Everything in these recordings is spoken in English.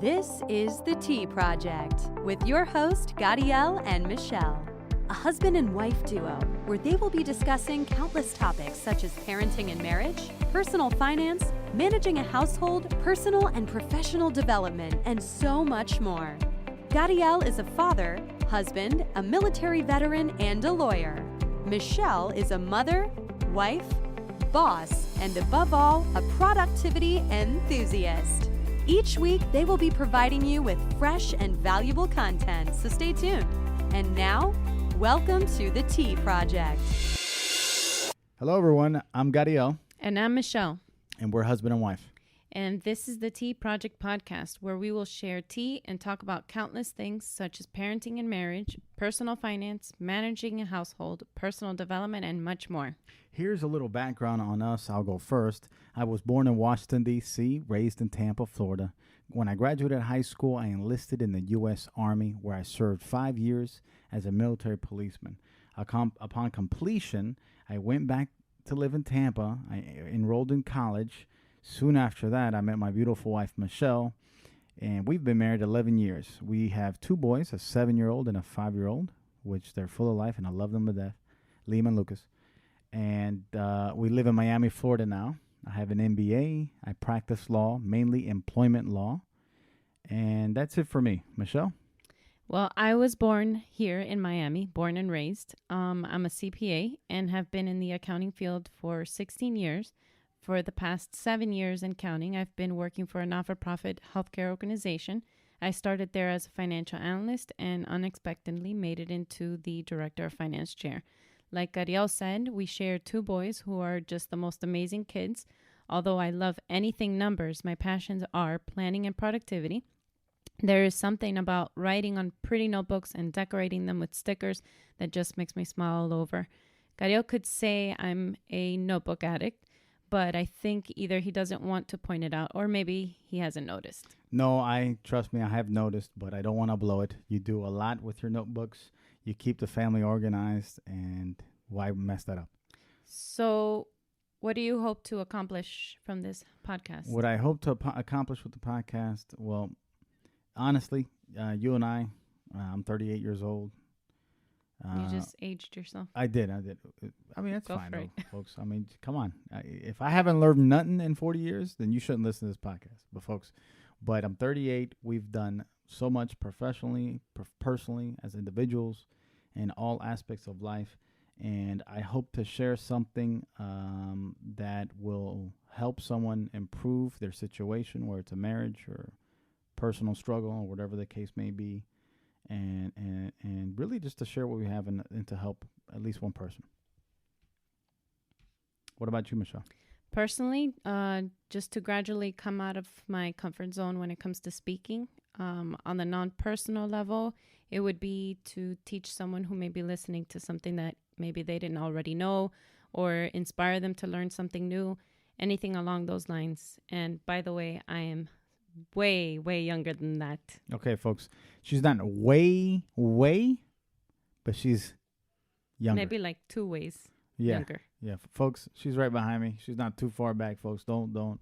This is The Tea Project with your host, Gadiel and Michelle, a husband and wife duo where they will be discussing countless topics such as parenting and marriage, personal finance, managing a household, personal and professional development, and so much more. Gadiel is a father, husband, a military veteran, and a lawyer. Michelle is a mother, wife, boss, and above all, a productivity enthusiast. Each week, they will be providing you with fresh and valuable content, so stay tuned. And now, welcome to The Tea Project. Hello, everyone. I'm Gadiel. And I'm Michelle. And we're husband and wife. And this is the Tea Project podcast, where we will share tea and talk about countless things such as parenting and marriage, personal finance, managing a household, personal development, and much more. Here's a little background on us. I'll go first. I was born in Washington, D.C., raised in Tampa, Florida. When I graduated high school, I enlisted in the U.S. Army, where I served 5 years as a military policeman. Upon completion, I went back to live in Tampa. I enrolled in college. Soon after that, I met my beautiful wife, Michelle, and we've been married 11 years. We have two boys, a 7-year-old and a 5-year-old, which they're full of life, and I love them to death, Liam and Lucas. And we live in Miami, Florida now. I have an MBA. I practice law, mainly employment law. And that's it for me. Michelle? Well, I was born here in Miami, born and raised. I'm a CPA and have been in the accounting field for 16 years. For the past 7 years and counting, I've been working for a not-for-profit healthcare organization. I started there as a financial analyst and unexpectedly made it into the director of finance chair. Like Gadiel said, we share two boys who are just the most amazing kids. Although I love anything numbers, my passions are planning and productivity. There is something about writing on pretty notebooks and decorating them with stickers that just makes me smile all over. Gadiel could say I'm a notebook addict, but I think either he doesn't want to point it out or maybe he hasn't noticed. No, trust me, I have noticed, but I don't want to blow it. You do a lot with your notebooks. You keep the family organized, and why mess that up? So what do you hope to accomplish from this podcast? What I hope to accomplish with the podcast, well, honestly, you and I'm 38 years old. You just aged yourself. I did. I mean, that's Go fine, for it. though, folks. I mean, come on. If I haven't learned nothing in 40 years, then you shouldn't listen to this podcast. But I'm 38. We've done so much professionally, personally, as individuals, in all aspects of life. And I hope to share something that will help someone improve their situation, whether it's a marriage or personal struggle or whatever the case may be. And really just to share what we have and to help at least one person. What about you, Michelle? Personally, just to gradually come out of my comfort zone when it comes to speaking. On the non-personal level, it would be to teach someone who may be listening to something that maybe they didn't already know, or inspire them to learn something new, anything along those lines. And by the way, I am way, way younger than that. Okay, folks. She's not way, but she's younger. Maybe like 2 ways younger. Yeah, folks, she's right behind me. She's not too far back, folks. Don't.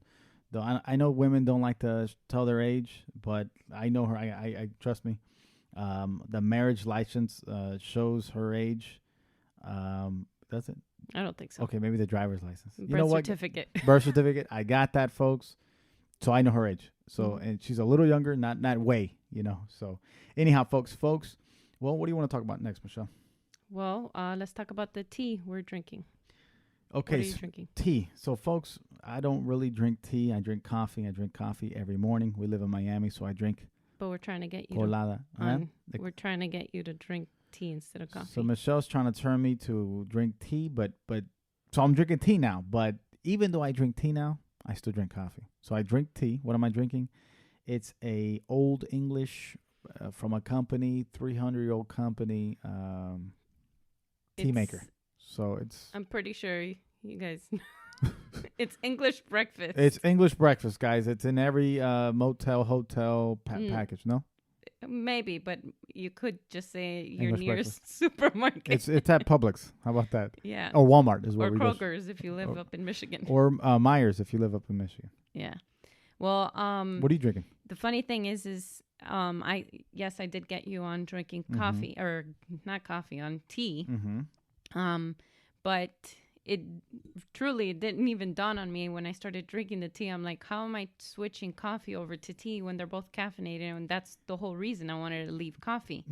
I know women don't like to tell their age, but I know her. I trust me. The marriage license shows her age. Does it? I don't think so. Okay, maybe the driver's license. Birth certificate. Birth certificate. I got that, folks. So I know her age. So, and she's a little younger, not way, So, anyhow, folks. Well, what do you want to talk about next, Michelle? Well, let's talk about the tea we're drinking. Okay, what are you drinking? Tea. So, folks, I don't really drink tea. I drink coffee. I drink coffee every morning. We live in Miami, so I drink. But we're trying to get you colada. we're trying to get you to drink tea instead of coffee. So Michelle's trying to turn me to drink tea, but so I'm drinking tea now. But even though I drink tea now, I still drink coffee. So I drink tea. What am I drinking? It's a Old English from a company, 300-year-old company, tea maker. So it's... I'm pretty sure you guys... It's English breakfast. It's English breakfast, guys. It's in every motel, hotel package, no? Maybe, but you could just say your English nearest breakfast. supermarket. It's at Publix. How about that? Yeah. Or Walmart is what or we Kroger's if you live up in Michigan. Or Myers if you live up in Michigan. Yeah. Well, What are you drinking? the funny thing is I did get you on drinking coffee, or not coffee, on tea. But it didn't even dawn on me when I started drinking the tea. I'm like, how am I switching coffee over to tea when they're both caffeinated? And that's the whole reason I wanted to leave coffee.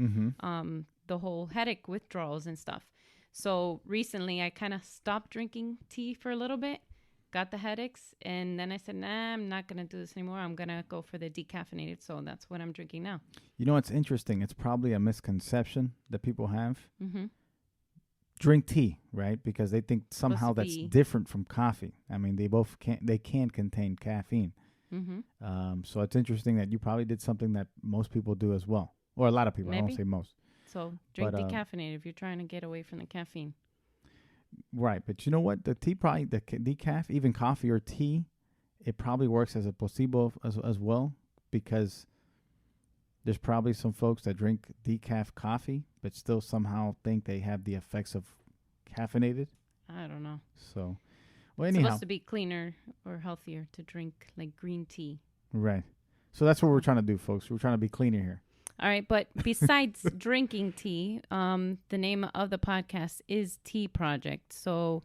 The whole headache withdrawals and stuff. So recently I kind of stopped drinking tea for a little bit, got the headaches, and then I said, nah, I'm not going to do this anymore. I'm going to go for the decaffeinated. So that's what I'm drinking now. You know what's interesting? It's probably a misconception that people have. Drink tea, right? Because they think somehow that's different from coffee. I mean, they can contain caffeine. So it's interesting that you probably did something that most people do as well. Or a lot of people. Maybe. I won't say most. So drink decaffeinated if you're trying to get away from the caffeine. Right, but you know what? The tea probably, the decaf, even coffee or tea, it probably works as a placebo as well, because there's probably some folks that drink decaf coffee but still somehow think they have the effects of caffeinated. I don't know. So, well, anyhow. It's supposed to be cleaner or healthier to drink like green tea. Right. So that's what we're trying to do, folks. We're trying to be cleaner here. All right, but besides drinking tea, the name of the podcast is Tea Project. So,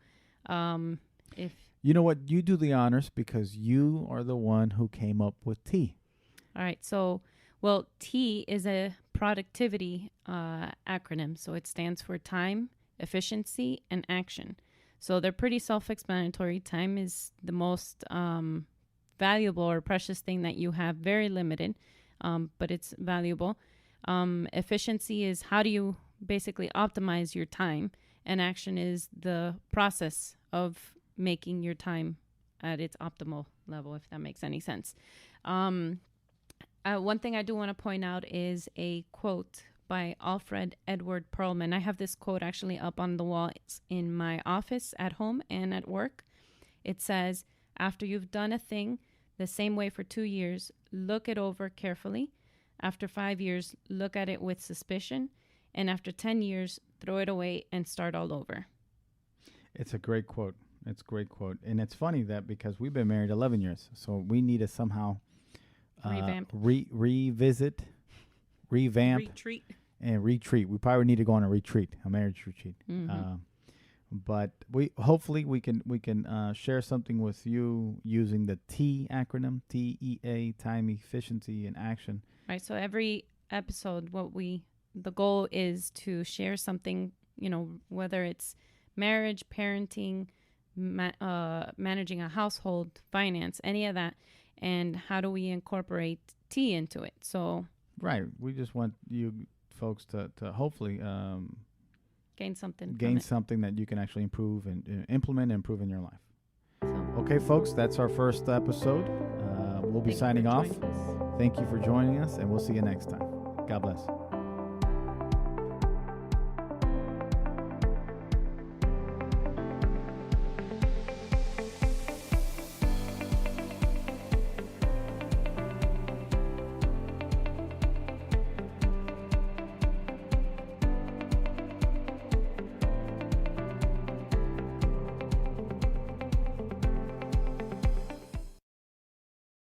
if you know what, you do the honors because you are the one who came up with tea. All right, so T is a productivity acronym. So it stands for time, efficiency, and action. So they're pretty self-explanatory. Time is the most valuable or precious thing that you have, very limited. But it's valuable. Efficiency is how do you basically optimize your time, and action is the process of making your time at its optimal level, if that makes any sense. One thing I do want to point out is a quote by Alfred Edward Perlman. I have this quote actually up on the wall. It's in my office, at home, and at work. It says, after you've done a thing the same way for 2 years, look it over carefully. After 5 years, look at it with suspicion. And after 10 years, throw it away and start all over. It's a great quote. It's a great quote. And it's funny that because we've been married 11 years, so we need to somehow revisit, revamp, and retreat. We probably need to go on a retreat, a marriage retreat. But hopefully we can share something with you using the T acronym, TEA, time, efficiency, and action. Right. So every episode, the goal is to share something, whether it's marriage, parenting, managing a household, finance, any of that, and how do we incorporate T into it? So right. We just want you folks to hopefully gain something that you can actually improve and implement and improve in your life. Okay, folks, that's our first episode. We'll be signing off. Thank you for joining us, and we'll see you next time. God bless.